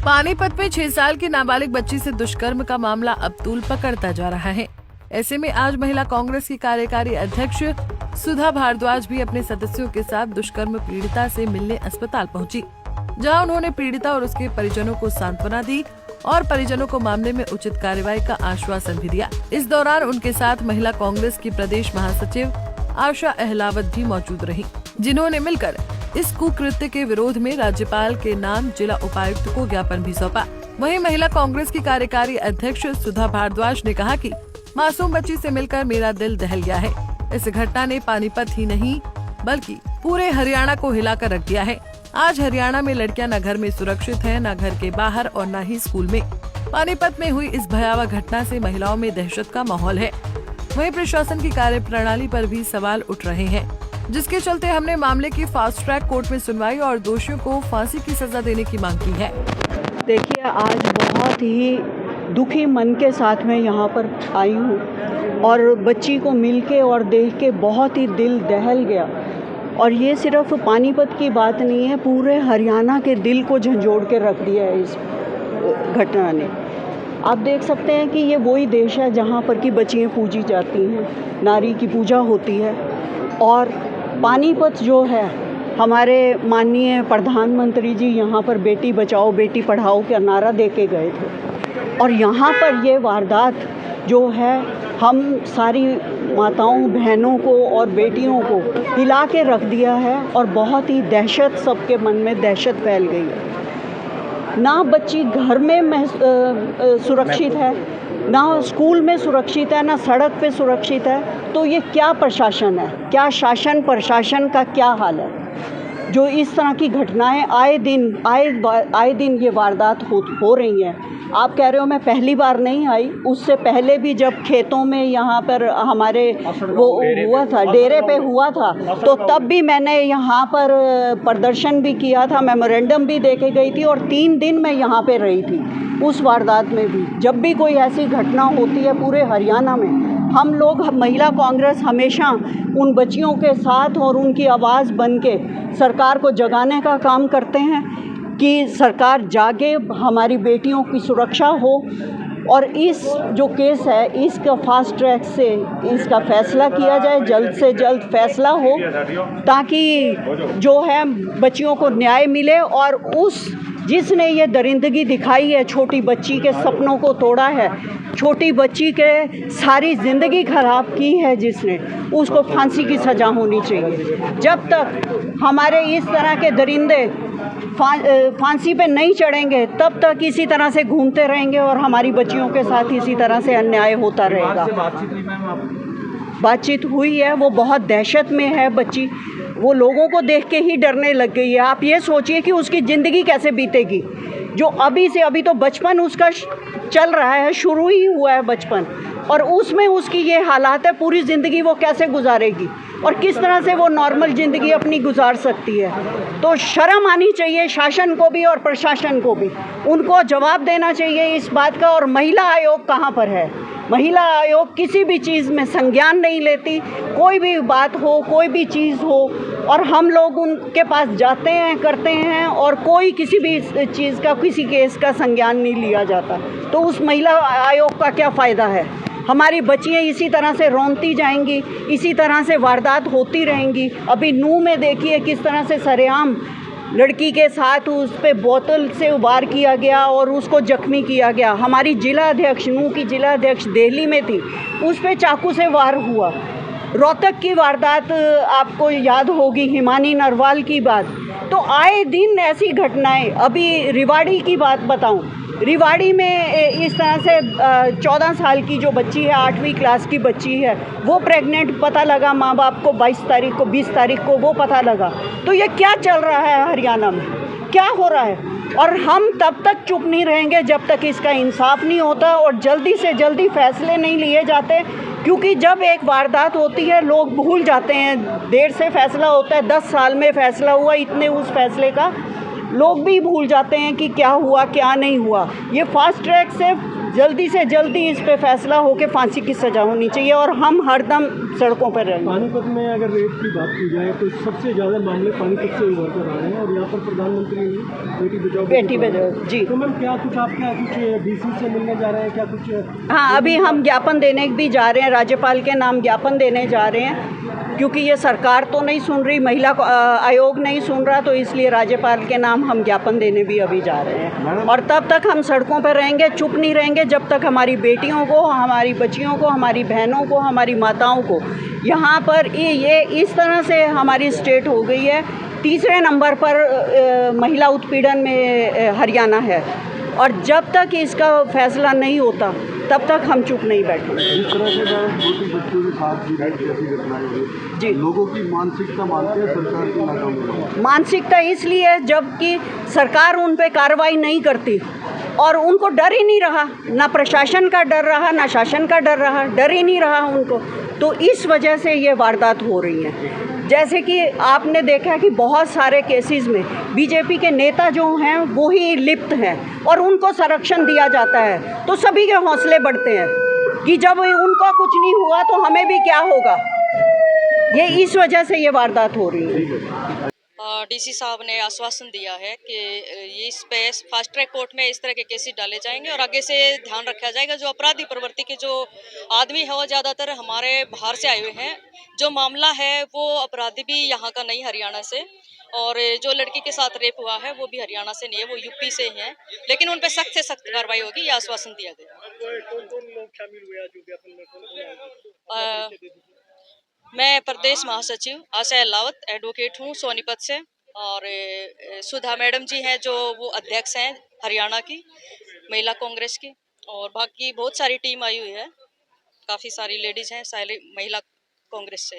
पानीपत में 6 साल की नाबालिग बच्ची से दुष्कर्म का मामला अब तूल पकड़ता जा रहा है। ऐसे में आज महिला कांग्रेस की कार्यकारी अध्यक्ष सुधा भारद्वाज भी अपने सदस्यों के साथ दुष्कर्म पीड़िता से मिलने अस्पताल पहुंची, जहां उन्होंने पीड़िता और उसके परिजनों को सांत्वना दी और परिजनों को मामले में उचित कार्रवाई का आश्वासन भी दिया। इस दौरान उनके साथ महिला कांग्रेस की प्रदेश महासचिव आशा अहलावत भी मौजूद रही, जिन्होंने मिलकर इस कुकृत्य के विरोध में राज्यपाल के नाम जिला उपायुक्त को ज्ञापन भी सौंपा। वहीं महिला कांग्रेस की कार्यकारी अध्यक्ष सुधा भारद्वाज ने कहा कि मासूम बच्ची से मिलकर मेरा दिल दहल गया है। इस घटना ने पानीपत ही नहीं बल्कि पूरे हरियाणा को हिलाकर रख दिया है। आज हरियाणा में लड़कियां न घर में सुरक्षित हैं, न घर के बाहर और न ही स्कूल में। पानीपत में हुई इस भयावह घटना से महिलाओं में दहशत का माहौल है। वहीं प्रशासन की कार्यप्रणाली पर भी सवाल उठ रहे हैं, जिसके चलते हमने मामले की फास्ट ट्रैक कोर्ट में सुनवाई और दोषियों को फांसी की सजा देने की मांग की है। देखिए, आज बहुत ही दुखी मन के साथ मैं यहाँ पर आई हूँ और बच्ची को मिलके और देख के बहुत ही दिल दहल गया। और ये सिर्फ पानीपत की बात नहीं है, पूरे हरियाणा के दिल को झंझोड़ के रख दिया है इस घटना ने। आप देख सकते हैं कि ये वही देश है जहाँ पर कि बच्चियाँ पूजी जाती हैं, नारी की पूजा होती है। और पानीपत जो है, हमारे माननीय प्रधानमंत्री जी यहाँ पर बेटी बचाओ बेटी पढ़ाओ का नारा दे के गए थे और यहाँ पर ये वारदात जो है, हम सारी माताओं बहनों को और बेटियों को हिला के रख दिया है और बहुत ही दहशत, सबके मन में दहशत फैल गई है। ना बच्ची घर में सुरक्षित है, ना स्कूल में सुरक्षित है, ना सड़क पे सुरक्षित है। तो ये क्या प्रशासन है, क्या शासन प्रशासन का क्या हाल है जो इस तरह की घटनाएं आए दिन ये वारदात हो रही हैं। आप कह रहे हो मैं पहली बार नहीं आई, उससे पहले भी जब खेतों में यहाँ पर हमारे वो हुआ था, डेरे पे हुआ था, तो तब भी मैंने यहाँ पर प्रदर्शन भी किया था, मेमोरेंडम भी दे के गई थी और 3 दिन मैं यहाँ पे रही थी उस वारदात में भी। जब भी कोई ऐसी घटना होती है पूरे हरियाणा में, हम लोग महिला कांग्रेस हमेशा उन बच्चियों के साथ और उनकी आवाज़ बन के सरकार को जगाने का काम करते हैं कि सरकार जागे, हमारी बेटियों की सुरक्षा हो। और इस जो केस है, इसका फास्ट ट्रैक से इसका फैसला किया जाए, जल्द से जल्द फैसला हो, ताकि जो है बच्चियों को न्याय मिले। और उस जिसने ये दरिंदगी दिखाई है, छोटी बच्ची के सपनों को तोड़ा है, छोटी बच्ची के सारी ज़िंदगी ख़राब की है जिसने, उसको फांसी की सज़ा होनी चाहिए। जब तक हमारे इस तरह के दरिंदे फांसी पे नहीं चढ़ेंगे, तब तक इसी तरह से घूमते रहेंगे और हमारी बच्चियों के साथ इसी तरह से अन्याय होता रहेगा। बातचीत हुई है, वो बहुत दहशत में है बच्ची, वो लोगों को देख के ही डरने लग गई है। आप ये सोचिए कि उसकी ज़िंदगी कैसे बीतेगी, जो अभी तो बचपन उसका चल रहा है, शुरू ही हुआ है बचपन, और उसमें उसकी ये हालात है, पूरी ज़िंदगी वो कैसे गुजारेगी और किस तरह से वो नॉर्मल ज़िंदगी अपनी गुजार सकती है। तो शर्म आनी चाहिए शासन को भी और प्रशासन को भी, उनको जवाब देना चाहिए इस बात का। और महिला आयोग कहाँ पर है? महिला आयोग किसी भी चीज़ में संज्ञान नहीं लेती, कोई भी बात हो, कोई भी चीज़ हो, और हम लोग उनके पास जाते हैं, करते हैं, और कोई किसी भी चीज़ का, किसी केस का संज्ञान नहीं लिया जाता। तो उस महिला आयोग का क्या फ़ायदा है? हमारी बच्चियाँ इसी तरह से रोंती जाएंगी, इसी तरह से वारदात होती रहेंगी। अभी नूह में देखिए किस तरह से सरेआम लड़की के साथ उस पे बोतल से वार किया गया और उसको जख्मी किया गया। हमारी जिला अध्यक्ष, नूह की जिला अध्यक्ष दिल्ली में थी, उस पे चाकू से वार हुआ। रोहतक की वारदात आपको याद होगी, हिमानी नरवाल की बात। तो आए दिन ऐसी घटनाएं। अभी रिवाड़ी की बात बताऊं, रिवाड़ी में इस तरह से 14 साल की जो बच्ची है, 8वीं क्लास की बच्ची है, वो प्रेग्नेंट पता लगा माँ बाप को 22 तारीख को, 20 तारीख को वो पता लगा। तो ये क्या चल रहा है हरियाणा में, क्या हो रहा है? और हम तब तक चुप नहीं रहेंगे जब तक इसका इंसाफ नहीं होता और जल्दी से जल्दी फैसले नहीं लिए जाते। क्योंकि जब एक वारदात होती है लोग भूल जाते हैं, देर से फैसला होता है, 10 साल में फैसला हुआ, इतने उस फैसले का लोग भी भूल जाते हैं कि क्या हुआ क्या नहीं हुआ। ये फास्ट ट्रैक से जल्दी से जल्दी इस पे फैसला हो के फांसी की सज़ा होनी चाहिए और हम हरदम सड़कों पर रहेंगे। पानीपत में अगर रेप की बात की जाए तो सबसे ज़्यादा मामले पानीपत से उभर कर आ रहे हैं और यहाँ पर प्रधानमंत्री बेटी बचाओ जी। तो मैम क्या कुछ आप कुछ डीसी से मिलने जा रहे हैं क्या कुछ? हाँ, अभी हम ज्ञापन देने भी जा रहे हैं, राज्यपाल के नाम ज्ञापन देने जा रहे हैं, क्योंकि ये सरकार तो नहीं सुन रही, महिला आयोग नहीं सुन रहा, तो इसलिए राज्यपाल के नाम हम ज्ञापन देने भी अभी जा रहे हैं। और तब तक हम सड़कों पर रहेंगे, चुप नहीं रहेंगे जब तक हमारी बेटियों को, हमारी बच्चियों को, हमारी बहनों को, हमारी माताओं को यहाँ पर ये इस तरह से हमारी स्टेट हो गई है। तीसरे नंबर पर महिला उत्पीड़न में हरियाणा है और जब तक इसका फैसला नहीं होता तब तक हम चुप नहीं बैठेंगे। इस तरह से छोटी बच्चों के साथ भी जैसी घटनाएं हुई जी, लोगों की मानसिकता मानते हैं सरकार की नाकामी। मानसिकता इसलिए है जबकि सरकार उन पे कार्रवाई नहीं करती और उनको डर ही नहीं रहा, ना प्रशासन का डर रहा, ना शासन का डर रहा, डर ही नहीं रहा उनको, तो इस वजह से ये वारदात हो रही है। जैसे कि आपने देखा कि बहुत सारे केसेस में बीजेपी के नेता जो हैं वो ही लिप्त हैं और उनको संरक्षण दिया जाता है, तो सभी के हौसले बढ़ते हैं कि जब उनको कुछ नहीं हुआ तो हमें भी क्या होगा। ये इस वजह से ये वारदात हो रही है। डीसी साहब ने आश्वासन दिया है कि ये इस पे फास्ट ट्रैक कोर्ट में इस तरह के केसेस डाले जाएंगे और आगे से ध्यान रखा जाएगा। जो अपराधी प्रवृत्ति के जो आदमी है वो ज़्यादातर हमारे बाहर से आए हुए हैं। जो मामला है वो अपराधी भी यहाँ का नहीं, हरियाणा से, और जो लड़की के साथ रेप हुआ है वो भी हरियाणा से नहीं है, वो यूपी से हैं, लेकिन उन पे सख्त से सख्त कार्रवाई होगी, ये आश्वासन दिया गया। मैं प्रदेश महासचिव आशा अहलावत एडवोकेट हूँ सोनीपत से, और सुधा मैडम जी हैं जो वो अध्यक्ष हैं हरियाणा की महिला कांग्रेस की, और बाकी बहुत सारी टीम आई हुई है, काफ़ी सारी लेडीज़ हैं सारी महिला कांग्रेस से।